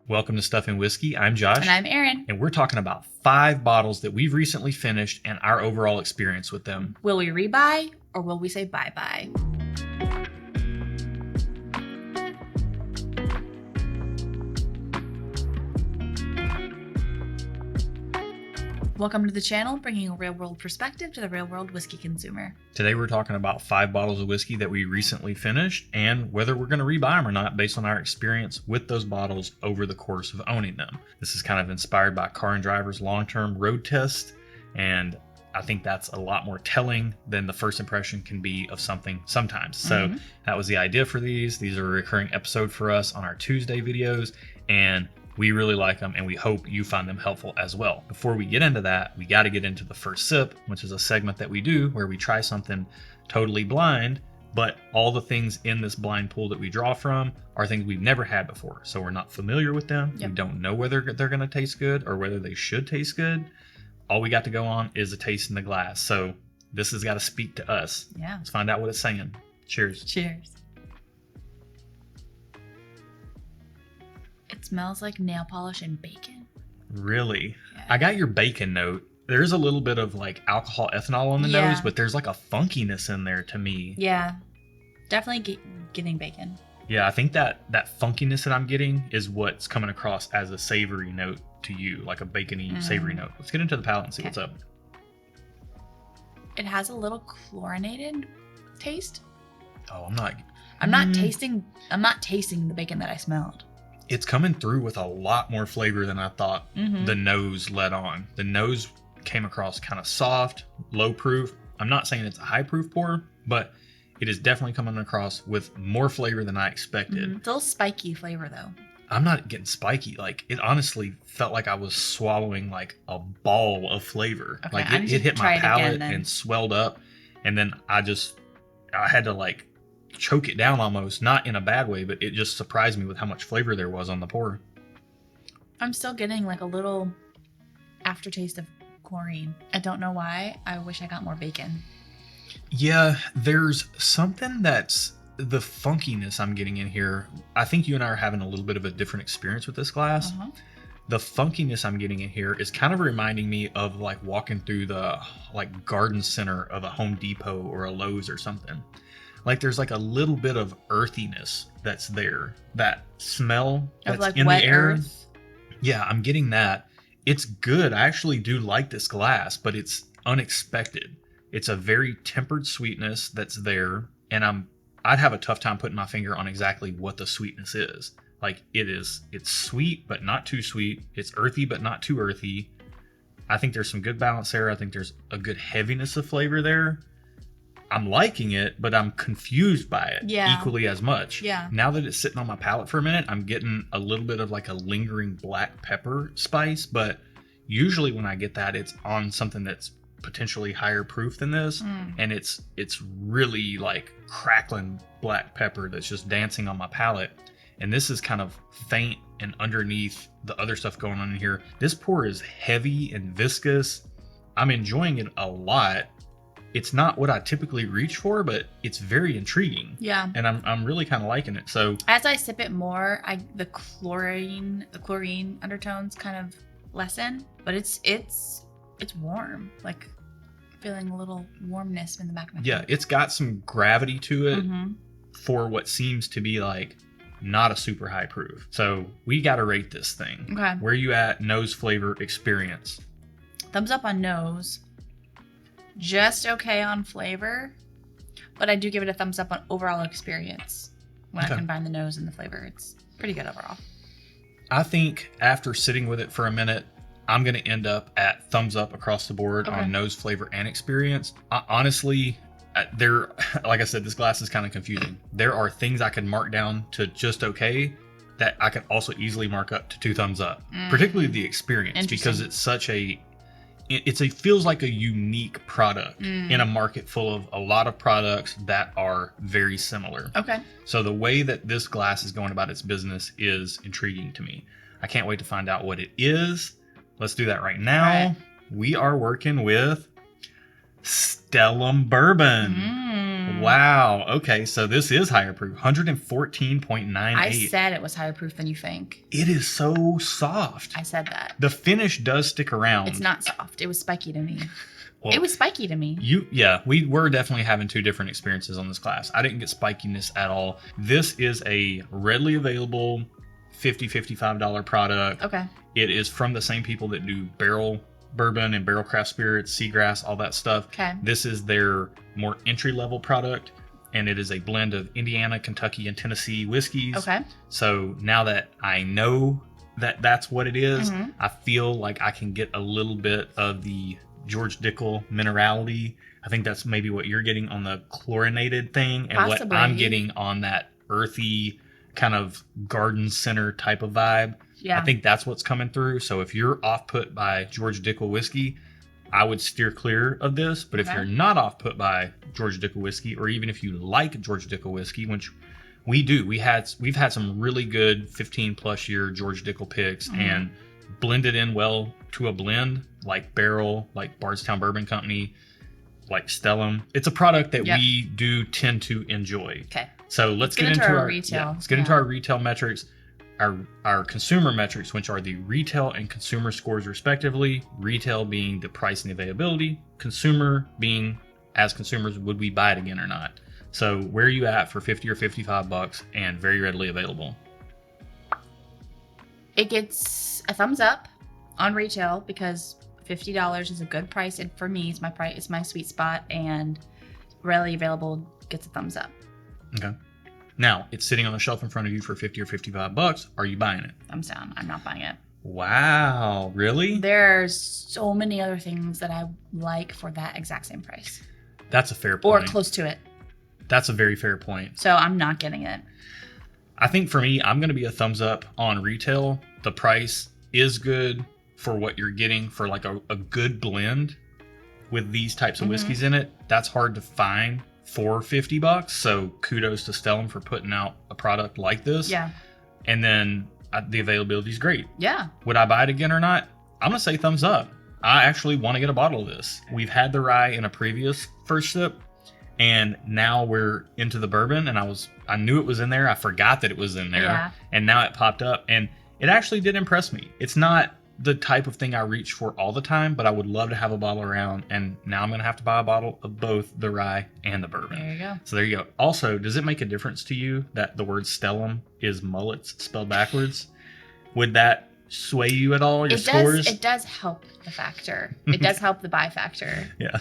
Welcome to Stuff and Whiskey. I'm Josh. And I'm Erin. And we're talking about 5 bottles that we've recently finished and our overall experience with them. Will we rebuy or will we say bye-bye? Welcome to the channel, bringing a real-world perspective to the real-world whiskey consumer. Today we're talking about 5 bottles of whiskey that we recently finished and whether we're going to rebuy them or not based on our experience with those bottles over the course of owning them. This is kind of inspired by Car and Driver's long-term road test, and I think that's a lot more telling than the first impression can be of something sometimes. So that was the idea for these. These are a recurring episode for us on our Tuesday videos, and we really like them, and we hope you find them helpful as well. Before we get into that, we got to get into the first sip, which is a segment that we do where we try something totally blind, but all the things in this blind pool that we draw from are things we've never had before. So we're not familiar with them. Yep. We don't know whether they're going to taste good or whether they should taste good. All we got to go on is a taste in the glass. So this has got to speak to us. Yeah. Let's find out what it's saying. Cheers. Cheers. It smells like nail polish and bacon. Really? Yeah. I got your bacon note. There's a little bit of like alcohol ethanol on the nose, but there's like a funkiness in there to me. Yeah. Definitely getting bacon. Yeah, I think that funkiness that I'm getting is what's coming across as a savory note to you, like a bacony savory note. Let's get into the palate and see what's up. It has a little chlorinated taste. Oh, I'm not tasting the bacon that I smelled. It's coming through with a lot more flavor than I thought the nose let on. The nose came across kind of soft, low proof. I'm not saying it's a high proof pour, but it is definitely coming across with more flavor than I expected. It's a little spiky flavor though. I'm not getting spiky. Like, it honestly felt like I was swallowing like a ball of flavor. Okay, like it hit my palate and swelled up, and then I had to like choke it down almost, not in a bad way, but it just surprised me with how much flavor there was on the pour. I'm still getting like a little aftertaste of chlorine. I don't know why. I wish I got more bacon. Yeah, there's something that's the funkiness I'm getting in here. I think you and I are having a little bit of a different experience with this glass. The funkiness I'm getting in here is kind of reminding me of like walking through the like garden center of a Home Depot or a Lowe's or something. Like there's like a little bit of earthiness that's there. That smell that's like in wet the air. earth. Yeah, I'm getting that. It's good. I actually do like this glass, but it's unexpected. It's a very tempered sweetness that's there, and I'd have a tough time putting my finger on exactly what the sweetness is. Like it's sweet but not too sweet. It's earthy but not too earthy. I think there's some good balance there. I think there's a good heaviness of flavor there. I'm liking it, but I'm confused by it equally as much. Yeah. Now that it's sitting on my palate for a minute, I'm getting a little bit of like a lingering black pepper spice, but usually when I get that, it's on something that's potentially higher proof than this, and it's really like crackling black pepper that's just dancing on my palate. And this is kind of faint and underneath the other stuff going on in here. This pour is heavy and viscous. I'm enjoying it a lot. It's not what I typically reach for, but it's very intriguing. Yeah. And I'm really kind of liking it. So as I sip it more, the chlorine undertones kind of lessen, but it's warm. Like feeling a little warmness in the back of my throat. Yeah, it's got some gravity to it for what seems to be like not a super high proof. So we got to rate this thing. Okay. Where are you at nose flavor experience? Thumbs up on nose. Just okay on flavor, but I do give it a thumbs up on overall experience. When I combine the nose and the flavor, it's pretty good overall. I think after sitting with it for a minute, I'm going to end up at thumbs up across the board on nose flavor and experience. Honestly, like I said, this glass is kind of confusing. There are things I can mark down to just okay that I can also easily mark up to 2 thumbs up, particularly the experience, because it's feels like a unique product in a market full of a lot of products that are very similar. Okay. So the way that this glass is going about its business is intriguing to me. I can't wait to find out what it is. Let's do that right now. All right. We are working with Stellum Bourbon. Wow. Okay, so this is higher proof. 114.98. I said it was higher proof than you think. It is so soft. I said that. The finish does stick around. It's not soft. It was spiky to me. Well, it was spiky to me. We were definitely having two different experiences on this glass. I didn't get spikiness at all. This is a readily available $50-$55 product. Okay. It is from the same people that do barrel bourbon and barrel craft spirits, seagrass, all that stuff. Okay. This is their more entry-level product, and it is a blend of Indiana, Kentucky, and Tennessee whiskeys. Okay. So now that I know that that's what it is, I feel like I can get a little bit of the George Dickel minerality. I think that's maybe what you're getting on the chlorinated thing, and Possibly. what I'm getting on that earthy kind of garden center type of vibe. Yeah. I think that's what's coming through. So if you're off put by George Dickel whiskey, I would steer clear of this. But if you're not off put by George Dickel whiskey, or even if you like George Dickel whiskey, which we do, we've had some really good 15 plus year George Dickel picks and blended in well to a blend like Barrel, like Bardstown Bourbon Company, like Stellum. It's a product that we do tend to enjoy. Okay. So let's get into our retail. Let's get into our retail metrics. Our consumer metrics, which are the retail and consumer scores respectively. Retail being the price and the availability. Consumer being, as consumers, would we buy it again or not? So where are you at for $50 or $55 and very readily available? It gets a thumbs up on retail because $50 is a good price, and for me, it's my sweet spot, and readily available gets a thumbs up. Okay. Now, it's sitting on the shelf in front of you for $50 or $55. Are you buying it? Thumbs down. I'm not buying it. Wow. Really? There's so many other things that I like for that exact same price. That's a fair point. Or close to it. That's a very fair point. So I'm not getting it. I think for me, I'm going to be a thumbs up on retail. The price is good for what you're getting for like a good blend with these types of whiskeys in it. That's hard to find for $50. So kudos to Stellum for putting out a product like this. Yeah. And then the availability is great. Yeah. Would I buy it again or not? I'm going to say thumbs up. I actually want to get a bottle of this. We've had the rye in a previous first sip, and now we're into the bourbon, and I knew it was in there. I forgot that it was in there. Yeah. And now it popped up, and it actually did impress me. It's not the type of thing I reach for all the time, but I would love to have a bottle around, and now I'm going to have to buy a bottle of both the rye and the bourbon. There you go. So there you go. Also, does it make a difference to you that the word Stellum is mullets spelled backwards? Would that sway you at all, your scores? It does help the factor. It does help the buy factor. Yeah.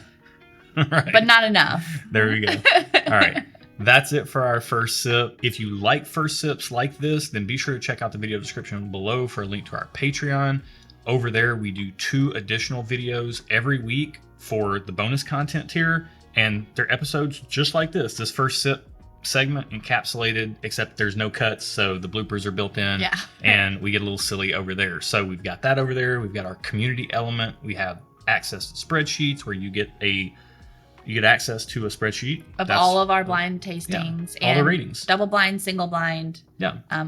Right. But not enough. There we go. All right. That's it for our first sip. If you like first sips like this, then be sure to check out the video description below for a link to our Patreon. Over there, we do 2 additional videos every week for the bonus content tier, and they're episodes just like this. This first sip segment encapsulated, except there's no cuts, so the bloopers are built in. Yeah. And we get a little silly over there. So we've got that over there. We've got our community element. We have access to spreadsheets where you get access to a spreadsheet of all of our blind tastings, all and the ratings, double blind, single blind,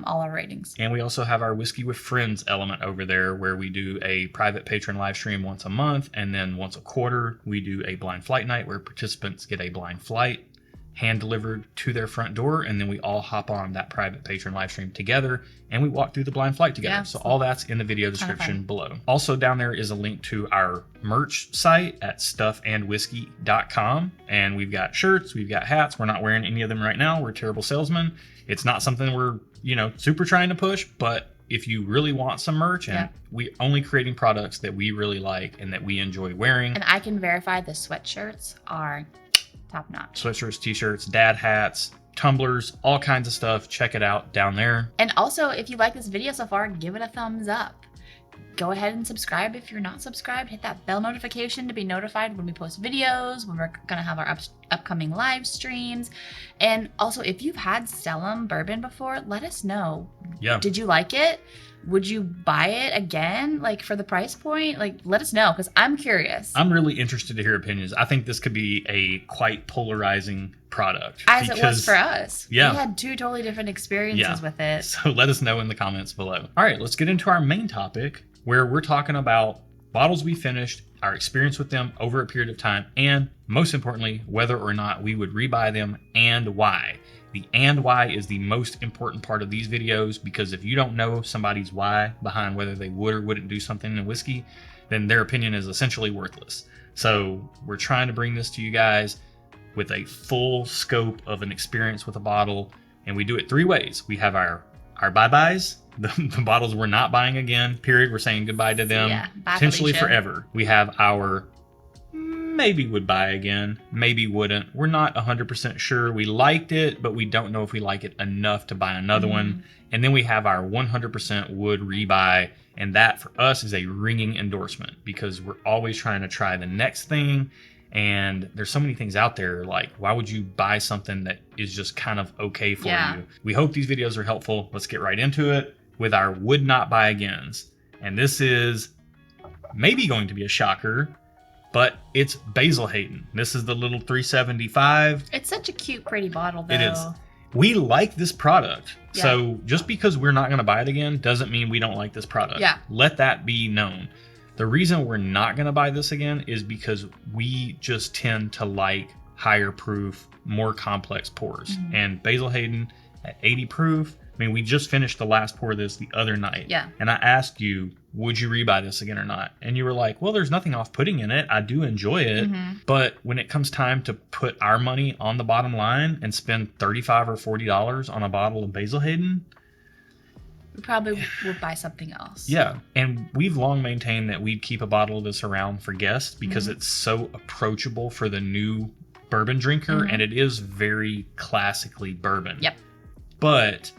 all our ratings. And we also have our Whiskey with Friends element over there, where we do a private patron live stream once a month, and then once a quarter we do a blind flight night where participants get a blind flight hand delivered to their front door, and then we all hop on that private patron live stream together and we walk through the blind flight together. So all that's in the video description below. Also down there is a link to our merch site at stuffandwhiskey.com, and we've got shirts, we've got hats. We're not wearing any of them right now. We're terrible salesmen. It's not something we're super trying to push, but if you really want some merch, and we only creating products that we really like and that we enjoy wearing. And I can verify the sweatshirts are top notch. Sweatshirts, t-shirts, dad hats, tumblers, all kinds of stuff. Check it out down there. And also, if you like this video so far, give it a thumbs up. Go ahead and subscribe if you're not subscribed. Hit that bell notification to be notified when we post videos, when we're going to have our upcoming live streams. And also, if you've had Stellum Bourbon before, let us know. Yeah. Did you like it? Would you buy it again, like for the price point? Like, let us know, because I'm curious. I'm really interested to hear opinions. I think this could be a quite polarizing product. As it was for us. Yeah. We had 2 totally different experiences with it. So let us know in the comments below. All right, let's get into our main topic, where we're talking about bottles we finished, our experience with them over a period of time, and most importantly, whether or not we would rebuy them and why. The and why is the most important part of these videos, because if you don't know somebody's why behind whether they would or wouldn't do something in whiskey, then their opinion is essentially worthless. So we're trying to bring this to you guys with a full scope of an experience with a bottle, and we do it 3 ways. We have our bye-byes, the bottles we're not buying again, period. We're saying goodbye to them, potentially forever. We have our maybe would buy again, maybe wouldn't. We're not 100% sure. We liked it, but we don't know if we like it enough to buy another one. And then we have our 100% would rebuy, and that for us is a ringing endorsement, because we're always trying to try the next thing. And there's so many things out there, like, why would you buy something that is just kind of okay for you? We hope these videos are helpful. Let's get right into it with our would not buy agains. And this is maybe going to be a shocker, but it's Basil Hayden. This is the little 375. It's such a cute, pretty bottle, though. It is. We like this product. Yeah. So just because we're not going to buy it again doesn't mean we don't like this product. Yeah. Let that be known. The reason we're not going to buy this again is because we just tend to like higher proof, more complex pours. And Basil Hayden at 80 proof, I mean, we just finished the last pour of this the other night. Yeah. And I asked you, would you rebuy this again or not? And you were like, well, there's nothing off-putting in it. I do enjoy it. But when it comes time to put our money on the bottom line and spend $35 or $40 on a bottle of Basil Hayden, we probably would buy something else. Yeah. And we've long maintained that we'd keep a bottle of this around for guests because it's so approachable for the new bourbon drinker. And it is very classically bourbon. Yep. But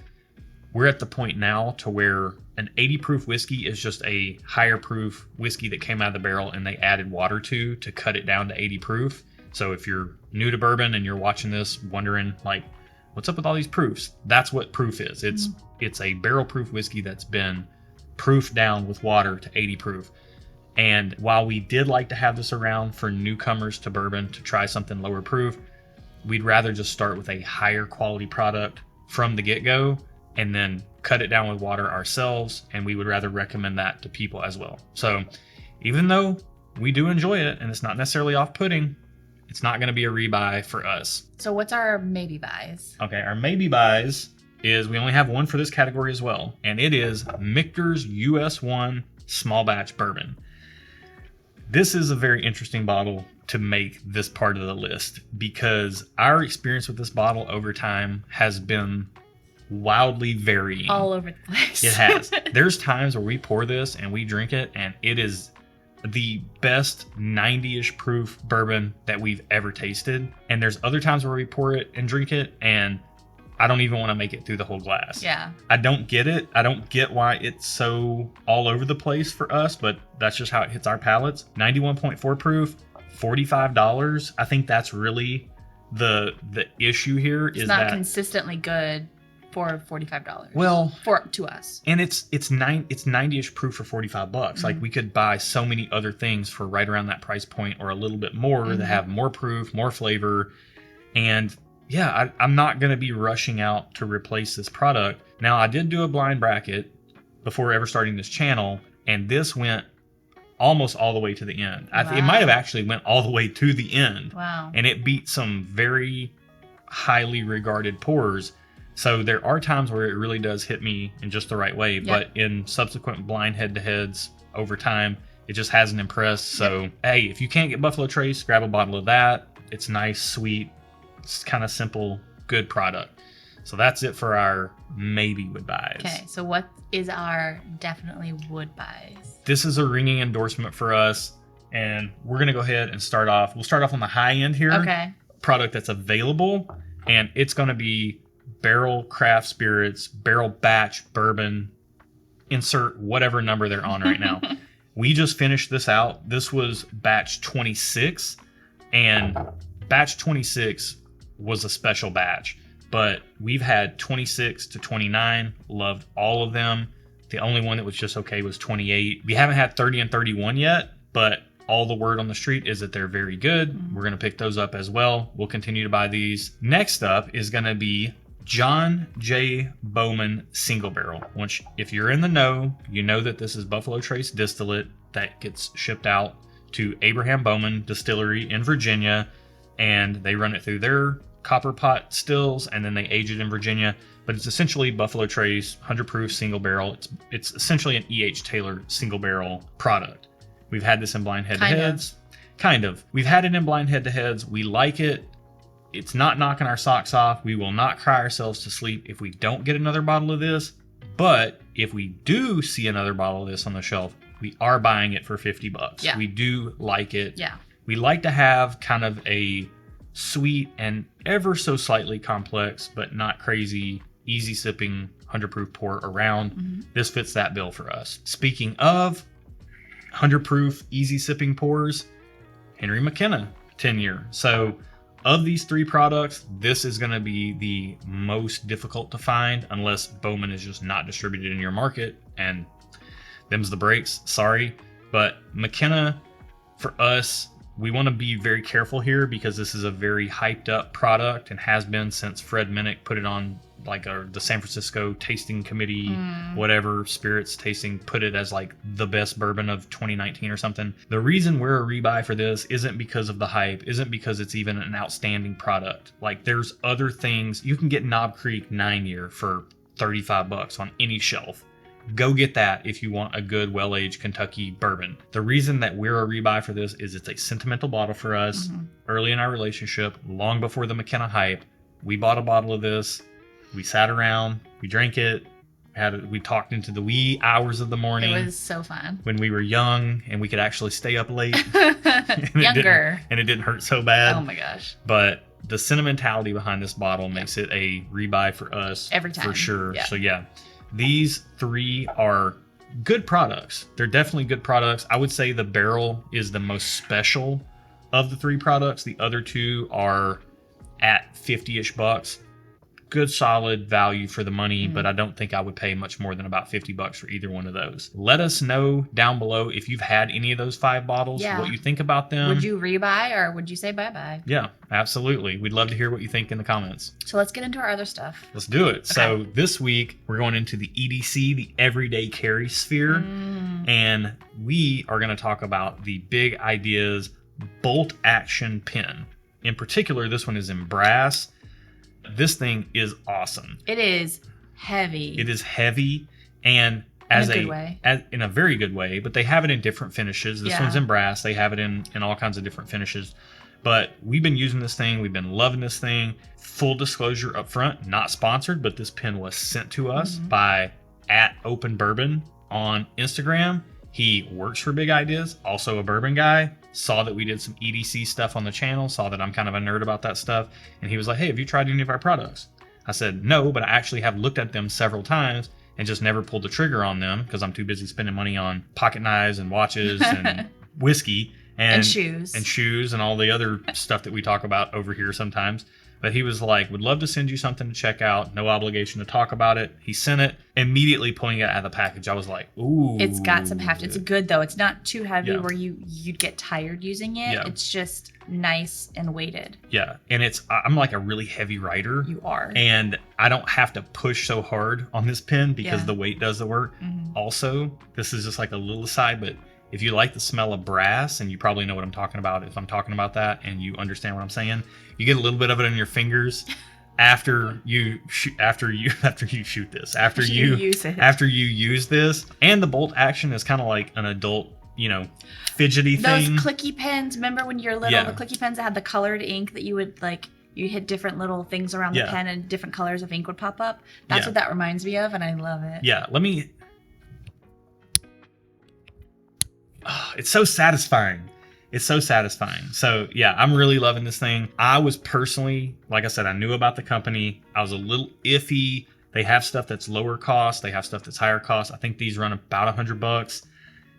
we're at the point now to where an 80 proof whiskey is just a higher proof whiskey that came out of the barrel and they added water to cut it down to 80 proof. So if you're new to bourbon and you're watching this wondering, like, what's up with all these proofs? That's what proof is. It's a barrel proof whiskey that's been proofed down with water to 80 proof. And while we did like to have this around for newcomers to bourbon to try something lower proof, we'd rather just start with a higher quality product from the get-go and then cut it down with water ourselves, and we would rather recommend that to people as well. So even though we do enjoy it and it's not necessarily off-putting, it's not going to be a rebuy for us. So what's our maybe buys? Okay, our maybe buys is we only have one for this category as well, and it is Michter's US1 Small Batch Bourbon. This is a very interesting bottle to make this part of the list because our experience with this bottle over time has been wildly varying. All over the place. It has. There's times where we pour this and we drink it and it is the best 90-ish proof bourbon that we've ever tasted. And there's other times where we pour it and drink it and I don't even want to make it through the whole glass. Yeah. I don't get it. I don't get why it's so all over the place for us, but that's just how it hits our palates. 91.4 proof, $45. I think that's really the issue here. It's not consistently good for $45. Well, to us. And it's 90-ish proof for $45. Like we could buy so many other things for right around that price point or a little bit more that have more proof, more flavor. And yeah, I'm not going to be rushing out to replace this product. Now, I did do a blind bracket before ever starting this channel, and this went almost all the way to the end. Wow. It might have actually went all the way to the end. Wow. And it beat some very highly regarded pours. So there are times where it really does hit me in just the right way, but in subsequent blind head-to-heads over time, it just hasn't impressed. So, hey, if you can't get Buffalo Trace, grab a bottle of that. It's nice, sweet, it's kind of simple, good product. So that's it for our maybe would buys. Okay, so what is our definitely would buys? This is a ringing endorsement for us, and we're going to go ahead and start off. We'll start off on the high end here. Okay. Product that's available, and it's going to be Barrel Craft Spirits, Barrel Batch Bourbon, insert whatever number they're on right now. We just finished this out. This was batch 26, and batch 26 was a special batch, but we've had 26 to 29, loved all of them. The only one that was just okay was 28. We haven't had 30 and 31 yet, but all the word on the street is that they're very good. We're going to pick those up as well. We'll continue to buy these. Next up is going to be John J. Bowman Single Barrel, which if you're in the know, you know that this is Buffalo Trace distillate. that gets shipped out to Abraham Bowman Distillery in Virginia, and they run it through their copper pot stills, and then they age it in Virginia. But it's essentially Buffalo Trace 100 proof single barrel. It's essentially an E.H. Taylor single barrel product. We've had this in blind head-to-heads. Kind of. We've had it in blind head-to-heads. We like it. It's not knocking our socks off. We will not cry ourselves to sleep if we don't get another bottle of this. But if we do see another bottle of this on the shelf, we are buying it for $50. Yeah. We do like it. Yeah. We like to have kind of a sweet and ever so slightly complex, but not crazy, easy sipping 100 proof pour around. Mm-hmm. This fits that bill for us. Speaking of 100 proof easy sipping pours, Henry McKenna 10-year. So of these three products, this is going to be the most difficult to find unless Bowman is just not distributed in your market, and them's the breaks. Sorry. But McKenna, for us, we want to be very careful here because this is a very hyped up product and has been since Fred Minnick put it on like the San Francisco tasting committee, whatever spirits tasting, put it as like the best bourbon of 2019 or something. The reason we're a rebuy for this isn't because of the hype, isn't because it's even an outstanding product. Like there's other things. You can get Knob Creek 9-year for $35 on any shelf. Go get that if you want a good, well-aged Kentucky bourbon. The reason that we're a rebuy for this is it's a sentimental bottle for us. Early in our relationship, long before the McKenna hype, we bought a bottle of this. We sat around, we drank it, we talked into the wee hours of the morning. It was so fun. When we were young and we could actually stay up late. Younger. And it didn't hurt so bad. Oh my gosh. But the sentimentality behind this bottle makes it a rebuy for us. Every time. For sure. Yeah. So yeah, these three are good products. They're definitely good products. I would say the barrel is the most special of the three products. The other two are at 50-ish bucks. Good solid value for the money, but I don't think I would pay much more than about $50 for either one of those. Let us know down below if you've had any of those 5 bottles, what you think about them. Would you rebuy or would you say bye-bye? Yeah, absolutely. We'd love to hear what you think in the comments. So let's get into our other stuff. Let's do it. Okay. So this week we're going into the EDC, the Everyday Carry Sphere, and we are going to talk about the Big Ideas bolt action pen. In particular, this one is in brass. This thing is awesome. It is heavy. It is heavy, and in a very good way, but they have it in different finishes. This one's in brass. They have it in all kinds of different finishes. But we've been using this thing. We've been loving this thing. Full disclosure up front, not sponsored, but this pen was sent to us by @OpenBourbon on Instagram. He works for Big Ideas, also a bourbon guy. Saw that we did some EDC stuff on the channel, saw that I'm kind of a nerd about that stuff. And he was like, hey, have you tried any of our products? I said, no, but I actually have looked at them several times and just never pulled the trigger on them because I'm too busy spending money on pocket knives and watches and whiskey and shoes and all the other stuff that we talk about over here sometimes. But he was like, would love to send you something to check out. No obligation to talk about it. He sent it, immediately pulling it out of the package. I was like, ooh. It's got some heft. It's good, though. It's not too heavy where you'd get tired using it. Yeah. It's just nice and weighted. Yeah. And I'm like a really heavy writer. You are. And I don't have to push so hard on this pen because the weight does the work. Also, this is just like a little aside, but if you like the smell of brass, and you probably know what I'm talking about if I'm talking about that, and you understand what I'm saying, you get a little bit of it on your fingers after you use this. And the bolt action is kind of like an adult, fidgety thing. Those clicky pens. Remember when you're little, the clicky pens that had the colored ink that you would you hit different little things around the pen and different colors of ink would pop up. That's what that reminds me of, and I love it. Yeah, it's so satisfying. It's so satisfying. So yeah, I'm really loving this thing. I was personally, like I said, I knew about the company. I was a little iffy. They have stuff that's lower cost. They have stuff that's higher cost. I think these run about $100.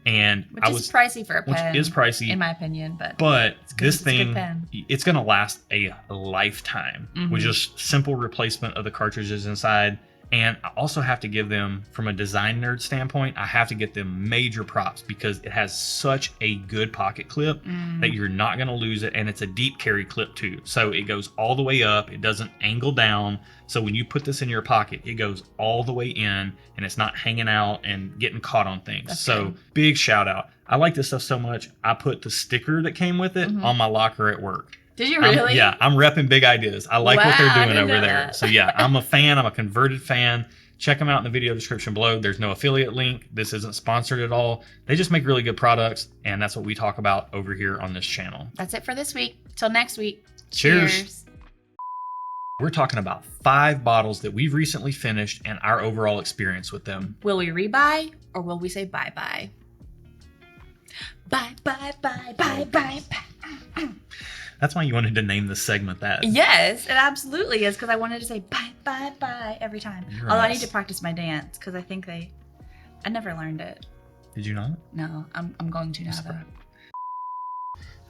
And which is pricey for a pen. Which is pricey, in my opinion, but this thing, it's going to last a lifetime with just simple replacement of the cartridges inside. And I also have to give them, from a design nerd standpoint, I have to get them major props because it has such a good pocket clip that you're not going to lose it. And it's a deep carry clip too. So it goes all the way up. It doesn't angle down. So when you put this in your pocket, it goes all the way in and it's not hanging out and getting caught on things. That's so good. Big shout out. I like this stuff so much. I put the sticker that came with it on my locker at work. Did you really? I'm repping Big Ideas. I like what they're Wow, I doing didn't over know there. that. So yeah, I'm a fan. I'm a converted fan. Check them out in the video description below. There's no affiliate link. This isn't sponsored at all. They just make really good products, and that's what we talk about over here on this channel. That's it for this week. Till next week. Cheers. We're talking about 5 bottles that we've recently finished and our overall experience with them. Will we rebuy or will we say bye-bye? Bye, bye, bye, bye, bye, bye. That's why you wanted to name this segment that. Yes, it absolutely is, because I wanted to say bye, bye, bye every time. You're a Although I mess. need to practice my dance, because I think I never learned it. Did you not? No, I'm going to now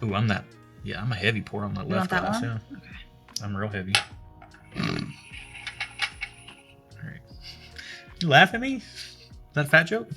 though. Ooh, I'm a heavy pour on that You left want that glass. one? Yeah. Okay. I'm real heavy. All right. You laugh at me? Is that a fat joke?